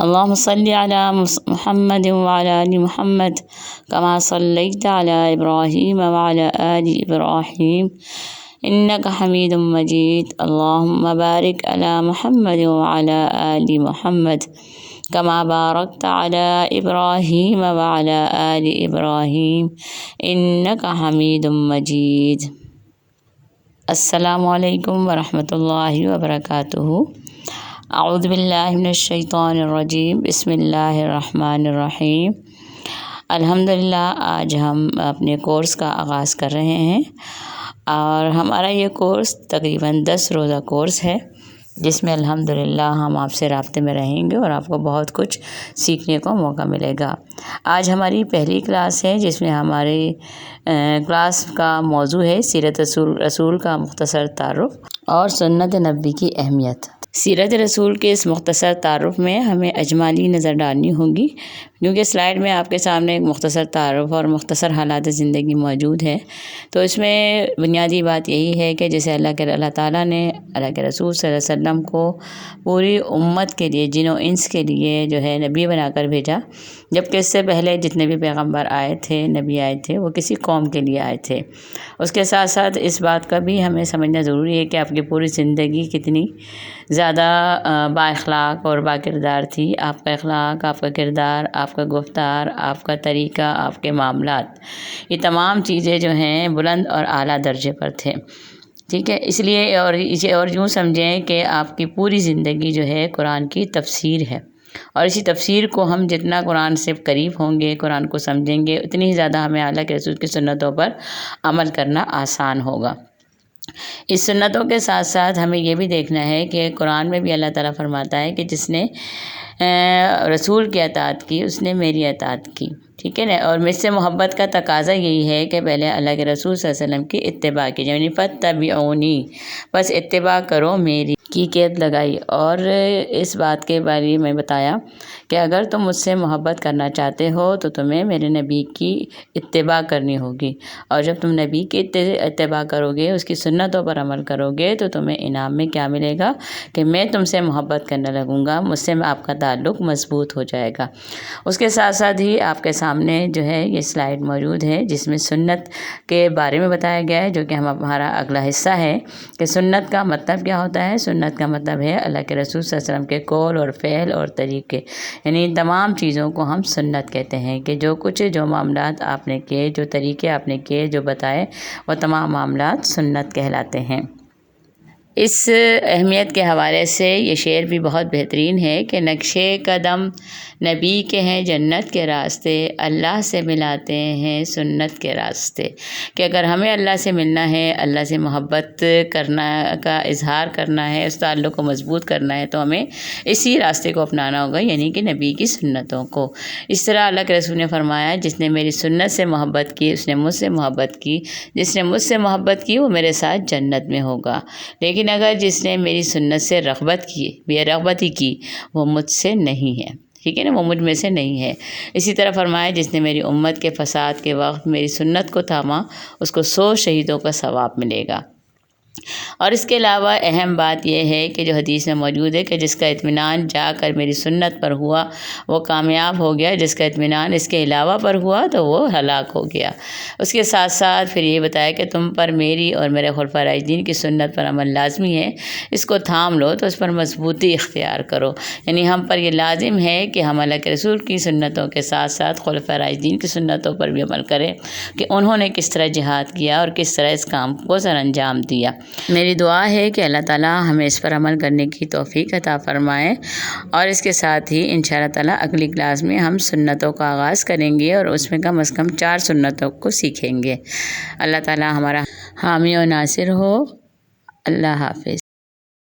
اللهم صل على محمد وعلى آل محمد كما صليت على إبراهيم وعلى آل إبراهيم إنك حميد مجيد. اللهم بارك على محمد وعلى آل محمد كما باركت على إبراهيم وعلى آل إبراهيم إنك حميد مجيد. السلام علیکم ورحمۃ اللہ وبرکاتہ. اعوذ باللہ من الشیطان الرجیم. بسم اللہ الرحمن الرحیم. الحمدللہ آج ہم اپنے کورس کا آغاز کر رہے ہیں اور ہمارا یہ کورس تقریباً 10 روزہ کورس ہے جس میں الحمدللہ ہم آپ سے رابطے میں رہیں گے اور آپ کو بہت کچھ سیکھنے کو موقع ملے گا. آج ہماری پہلی کلاس ہے جس میں ہماری کلاس کا موضوع ہے سیرت رسول کا مختصر تعارف اور سنت نبوی کی اہمیت. سیرت رسول کے اس مختصر تعارف میں ہمیں اجمالی نظر ڈالنی ہوگی کیونکہ سلائیڈ میں آپ کے سامنے ایک مختصر تعارف اور مختصر حالات زندگی موجود ہے. تو اس میں بنیادی بات یہی ہے کہ جیسے اللہ تعالیٰ نے اللہ کے رسول صلی اللہ علیہ وسلم کو پوری امت کے لیے جن و انس کے لیے جو ہے نبی بنا کر بھیجا، جبکہ اس سے پہلے جتنے بھی پیغمبر آئے تھے، نبی آئے تھے، وہ کسی قوم کے لیے آئے تھے. اس کے ساتھ ساتھ اس بات کا بھی ہمیں سمجھنا ضروری ہے کہ آپ کی پوری زندگی کتنی زیادہ با اخلاق اور با کردار تھی. آپ کا اخلاق، آپ کا کردار، آپ کا گفتار، آپ کا طریقہ، آپ کے معاملات، یہ تمام چیزیں جو ہیں بلند اور اعلیٰ درجے پر تھے. ٹھیک ہے، اس لیے اور یوں سمجھیں کہ آپ کی پوری زندگی جو ہے قرآن کی تفسیر ہے اور اسی تفسیر کو ہم جتنا قرآن سے قریب ہوں گے، قرآن کو سمجھیں گے، اتنی ہی زیادہ ہمیں اللہ کے رسول کی سنتوں پر عمل کرنا آسان ہوگا. اس سنتوں کے ساتھ ساتھ ہمیں یہ بھی دیکھنا ہے کہ قرآن میں بھی اللہ تعالیٰ فرماتا ہے کہ جس نے رسول کی اطاعت کی اس نے میری اطاعت کی. ٹھیک ہے نا، اور مجھ سے محبت کا تقاضا یہی ہے کہ پہلے اللہ کے رسول صلی اللہ علیہ وسلم کی اتباع کی، یعنی فاتبعونی، بس اتباع کرو میری کی قید لگائی. اور اس بات کے بارے میں بتایا کہ اگر تم مجھ سے محبت کرنا چاہتے ہو تو تمہیں میرے نبی کی اتباع کرنی ہوگی، اور جب تم نبی کی اتباع کرو گے، اس کی سنتوں پر عمل کرو گے تو تمہیں انعام میں کیا ملے گا کہ میں تم سے محبت کرنے لگوں گا، مجھ سے آپ کا تعلق مضبوط ہو جائے گا. اس کے ساتھ ساتھ ہی آپ کے سامنے جو ہے یہ سلائیڈ موجود ہے جس میں سنت کے بارے میں بتایا گیا ہے، جو کہ ہمارا اگلا حصہ ہے کہ سنت کا مطلب کیا ہوتا ہے. سنت کا مطلب ہے اللہ کے رسول صلی اللہ علیہ وسلم کے قول اور فعل اور طریقے، یعنی ان تمام چیزوں کو ہم سنت کہتے ہیں کہ جو معاملات آپ نے کیے، جو طریقے آپ نے کیے، جو بتائے، وہ تمام معاملات سنت کہلاتے ہیں. اس اہمیت کے حوالے سے یہ شعر بھی بہت بہترین ہے کہ نقشے قدم نبی کے ہیں جنت کے راستے، اللہ سے ملاتے ہیں سنت کے راستے. کہ اگر ہمیں اللہ سے ملنا ہے، اللہ سے محبت کرنا کا اظہار کرنا ہے، اس تعلق کو مضبوط کرنا ہے تو ہمیں اسی راستے کو اپنانا ہوگا، یعنی کہ نبی کی سنتوں کو. اس طرح اللہ کے رسول نے فرمایا جس نے میری سنت سے محبت کی اس نے مجھ سے محبت کی، جس نے مجھ سے محبت کی وہ میرے ساتھ جنت میں ہوگا. لیکن اگر جس نے میری سنت سے رغبت کی، بے رغبتی کی، وہ مجھ سے نہیں ہے. ٹھیک ہے نا، وہ مجھ میں سے نہیں ہے. اسی طرح فرمایا جس نے میری امت کے فساد کے وقت میری سنت کو تھاما اس کو 100 شہیدوں کا ثواب ملے گا. اور اس کے علاوہ اہم بات یہ ہے کہ جو حدیث میں موجود ہے کہ جس کا اطمینان جا کر میری سنت پر ہوا وہ کامیاب ہو گیا، جس کا اطمینان اس کے علاوہ پر ہوا تو وہ ہلاک ہو گیا. اس کے ساتھ ساتھ پھر یہ بتایا کہ تم پر میری اور میرے خلفائے راشدین کی سنت پر عمل لازمی ہے، اس کو تھام لو تو اس پر مضبوطی اختیار کرو. یعنی ہم پر یہ لازم ہے کہ ہم اللہ کے رسول کی سنتوں کے ساتھ ساتھ خلفائے راشدین کی سنتوں پر بھی عمل کریں کہ انہوں نے کس طرح جہاد کیا اور کس طرح اس کام کو سر انجام دیا. میری دعا ہے کہ اللہ تعالیٰ ہمیں اس پر عمل کرنے کی توفیق عطا فرمائے. اور اس کے ساتھ ہی انشاءاللہ تعالیٰ اگلی کلاس میں ہم سنتوں کا آغاز کریں گے اور اس میں کم از کم 4 سنتوں کو سیکھیں گے. اللہ تعالیٰ ہمارا حامی و ناصر ہو. اللہ حافظ.